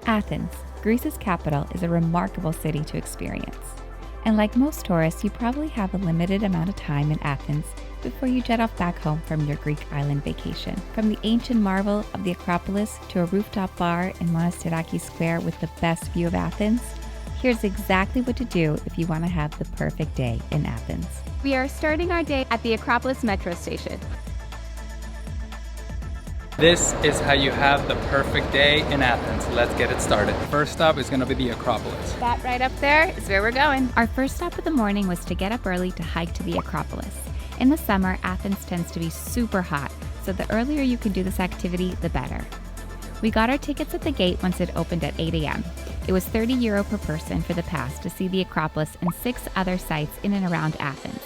Athens, Greece's capital, is a remarkable city to experience. And like most tourists, you probably have a limited amount of time in Athens before you jet off back home from your Greek island vacation. From the ancient marvel of the Acropolis to a rooftop bar in Monastiraki Square with the best view of Athens, here's exactly what to do if you want to have the perfect day in Athens. We are starting our day at the Acropolis metro station. This is how you have the perfect day in Athens. Let's get it started. First stop is going to be the Acropolis. That right up there is where we're going. Our first stop of the morning was to get up early to hike to the Acropolis. In the summer, Athens tends to be super hot, so the earlier you can do this activity, the better. We got our tickets at the gate once it opened at 8 a.m. It was €30 per person for the pass to see the Acropolis and 6 other sites in and around Athens.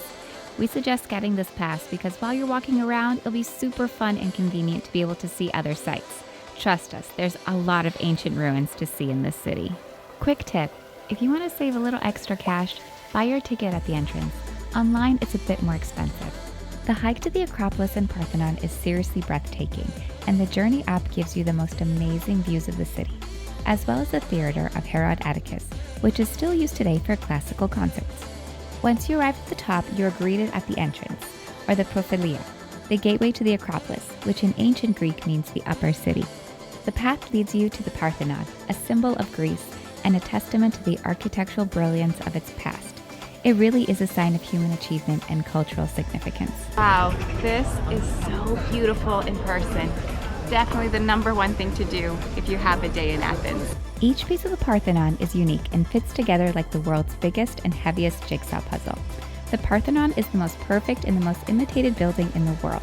We suggest getting this pass because while you're walking around, it'll be super fun and convenient to be able to see other sites. Trust us, there's a lot of ancient ruins to see in this city. Quick tip, if you want to save a little extra cash, buy your ticket at the entrance. Online, it's a bit more expensive. The hike to the Acropolis and Parthenon is seriously breathtaking, and the journey up gives you the most amazing views of the city, as well as the theater of Herod Atticus, which is still used today for classical concerts. Once you arrive at the top, you are greeted at the entrance, or the Propylaea, the gateway to the Acropolis, which in ancient Greek means the upper city. The path leads you to the Parthenon, a symbol of Greece and a testament to the architectural brilliance of its past. It really is a sign of human achievement and cultural significance. Wow, this is so beautiful in person. Definitely the #1 thing to do if you have a day in Athens. Each piece of the Parthenon is unique and fits together like the world's biggest and heaviest jigsaw puzzle. The Parthenon is the most perfect and the most imitated building in the world.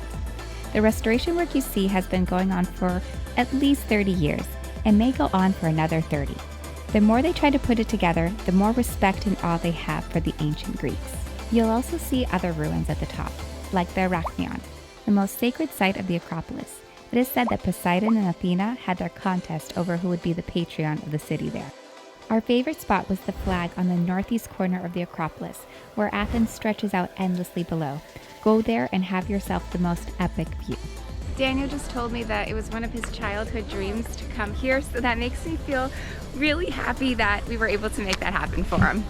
The restoration work you see has been going on for at least 30 years and may go on for another 30. The more they try to put it together, the more respect and awe they have for the ancient Greeks. You'll also see other ruins at the top, like the Erechthieon, the most sacred site of the Acropolis. It is said that Poseidon and Athena had their contest over who would be the patron of the city there. Our favorite spot was the flag on the northeast corner of the Acropolis, where Athens stretches out endlessly below. Go there and have yourself the most epic view. Daniel just told me that it was one of his childhood dreams to come here, so that makes me feel really happy that we were able to make that happen for him.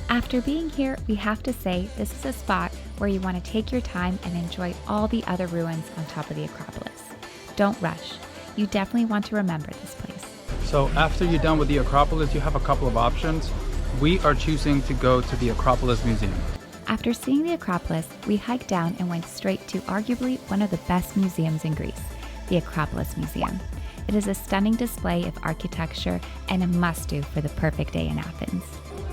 After being here, we have to say this is a spot where you want to take your time and enjoy all the other ruins on top of the Acropolis. Don't rush. You definitely want to remember this place. So after you're done with the Acropolis, you have a couple of options. We are choosing to go to the Acropolis Museum. After seeing the Acropolis, we hiked down and went straight to arguably one of the best museums in Greece, the Acropolis Museum. It is a stunning display of architecture and a must-do for the perfect day in Athens.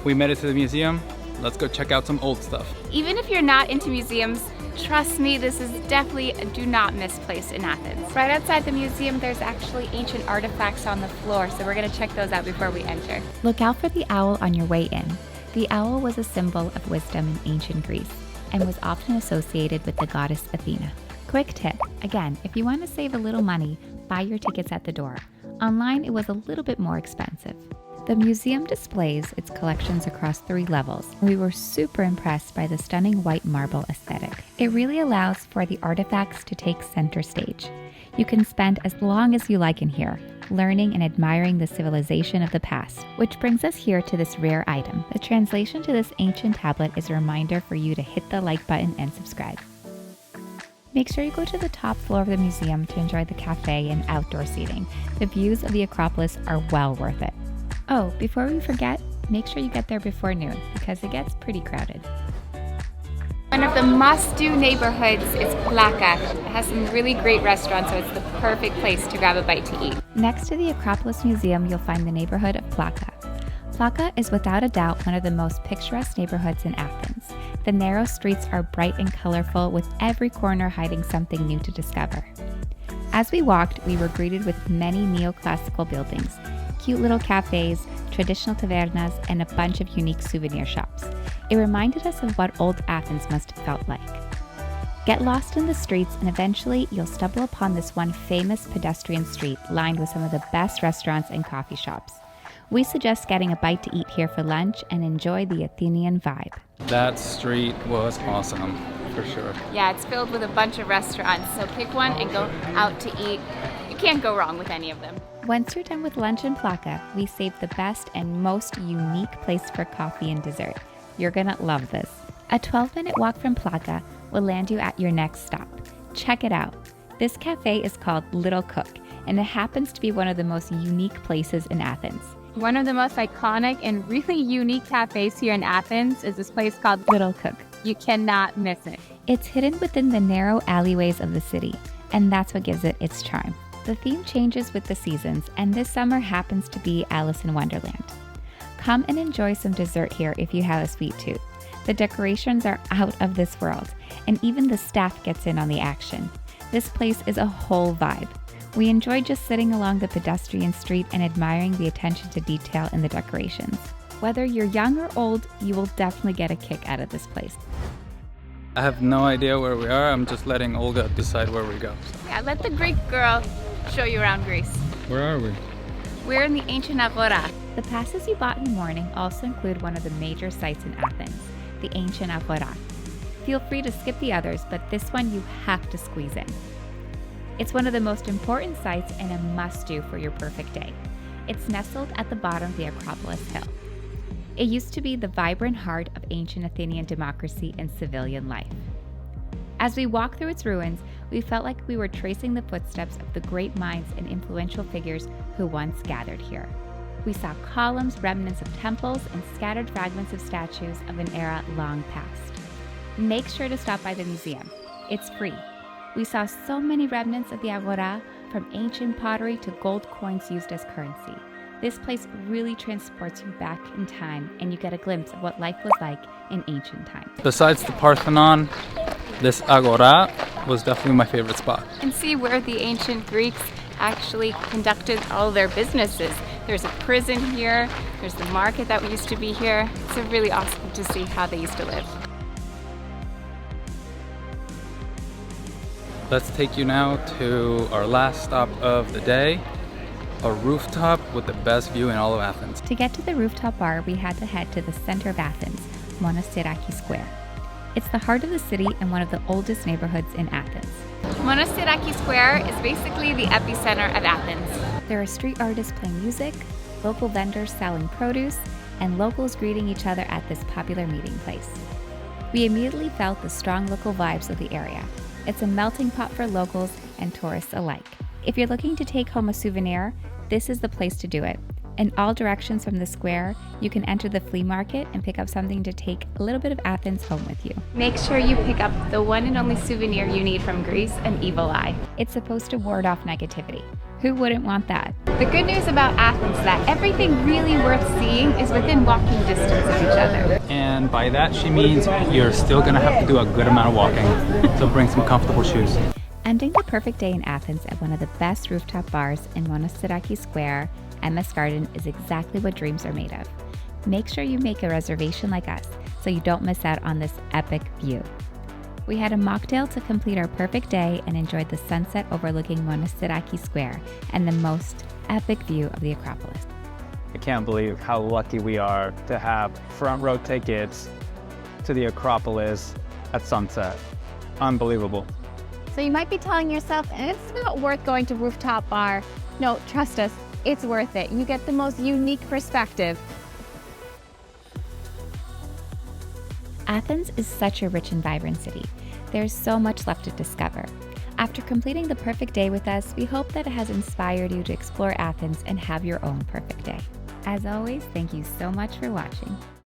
We made it to the museum. Let's go check out some old stuff. Even if you're not into museums, trust me, this is definitely a do not miss place in Athens. Right outside the museum, there's actually ancient artifacts on the floor, so we're going to check those out before we enter. Look out for the owl on your way in. The owl was a symbol of wisdom in ancient Greece and was often associated with the goddess Athena. Quick tip, again, if you want to save a little money, buy your tickets at the door. Online, it was a little bit more expensive. The museum displays its collections across 3 levels. We were super impressed by the stunning white marble aesthetic. It really allows for the artifacts to take center stage. You can spend as long as you like in here, learning and admiring the civilization of the past, which brings us here to this rare item. The translation to this ancient tablet is a reminder for you to hit the like button and subscribe. Make sure you go to the top floor of the museum to enjoy the cafe and outdoor seating. The views of the Acropolis are well worth it. Oh, before we forget, make sure you get there before noon because it gets pretty crowded. One of the must-do neighborhoods is Plaka. It has some really great restaurants, so it's the perfect place to grab a bite to eat. Next to the Acropolis Museum, you'll find the neighborhood of Plaka. Plaka is without a doubt one of the most picturesque neighborhoods in Athens. The narrow streets are bright and colorful, with every corner hiding something new to discover. As we walked, we were greeted with many neoclassical buildings, cute little cafes, traditional tavernas, and a bunch of unique souvenir shops. It reminded us of what old Athens must have felt like. Get lost in the streets and eventually you'll stumble upon this one famous pedestrian street lined with some of the best restaurants and coffee shops. We suggest getting a bite to eat here for lunch and enjoy the Athenian vibe. That street was awesome, for sure. Yeah, it's filled with a bunch of restaurants, so pick one and go out to eat. You can't go wrong with any of them. Once you're done with lunch in Plaka, we saved the best and most unique place for coffee and dessert. You're gonna love this. A 12-minute walk from Plaka will land you at your next stop. Check it out. This cafe is called Little Kook, and it happens to be one of the most unique places in Athens. One of the most iconic and really unique cafes here in Athens is this place called Little Kook. You cannot miss it. It's hidden within the narrow alleyways of the city, and that's what gives it its charm. The theme changes with the seasons, and this summer happens to be Alice in Wonderland. Come and enjoy some dessert here if you have a sweet tooth. The decorations are out of this world, and even the staff gets in on the action. This place is a whole vibe. We enjoy just sitting along the pedestrian street and admiring the attention to detail in the decorations. Whether you're young or old, you will definitely get a kick out of this place. I have no idea where we are. I'm just letting Olga decide where we go. Yeah, let the Greek girl show you around Greece. Where are we? We're in the Ancient Agora. The passes you bought in the morning also include one of the major sites in Athens, the Ancient Acropolis. Feel free to skip the others, but this one you have to squeeze in. It's one of the most important sites and a must-do for your perfect day. It's nestled at the bottom of the Acropolis Hill. It used to be the vibrant heart of ancient Athenian democracy and civilian life. As we walked through its ruins, we felt like we were tracing the footsteps of the great minds and influential figures who once gathered here. We saw columns, remnants of temples, and scattered fragments of statues of an era long past. Make sure to stop by the museum. It's free. We saw so many remnants of the Agora, from ancient pottery to gold coins used as currency. This place really transports you back in time, and you get a glimpse of what life was like in ancient times. Besides the Parthenon, this Agora was definitely my favorite spot. And see where the ancient Greeks actually conducted all their businesses. There's a prison here, there's the market that used to be here. It's really awesome to see how they used to live. Let's take you now to our last stop of the day, a rooftop with the best view in all of Athens. To get to the rooftop bar, we had to head to the center of Athens, Monastiraki Square. It's the heart of the city and one of the oldest neighborhoods in Athens. Monastiraki Square is basically the epicenter of Athens. There are street artists playing music, local vendors selling produce, and locals greeting each other at this popular meeting place. We immediately felt the strong local vibes of the area. It's a melting pot for locals and tourists alike. If you're looking to take home a souvenir, this is the place to do it. In all directions from the square, you can enter the flea market and pick up something to take a little bit of Athens home with you. Make sure you pick up the one and only souvenir you need from Greece, an evil eye. It's supposed to ward off negativity. Who wouldn't want that? The good news about Athens is that everything really worth seeing is within walking distance of each other. And by that she means you're still gonna have to do a good amount of walking, so bring some comfortable shoes. Ending the perfect day in Athens at one of the best rooftop bars in Monastiraki Square, Immerse Garden is exactly what dreams are made of. Make sure you make a reservation like us so you don't miss out on this epic view. We had a mocktail to complete our perfect day and enjoyed the sunset overlooking Monastiraki Square and the most epic view of the Acropolis. I can't believe how lucky we are to have front row tickets to the Acropolis at sunset. Unbelievable. So you might be telling yourself, it's not worth going to rooftop bar. No, trust us, it's worth it. You get the most unique perspective. Athens is such a rich and vibrant city. There's so much left to discover. After completing the perfect day with us, we hope that it has inspired you to explore Athens and have your own perfect day. As always, thank you so much for watching.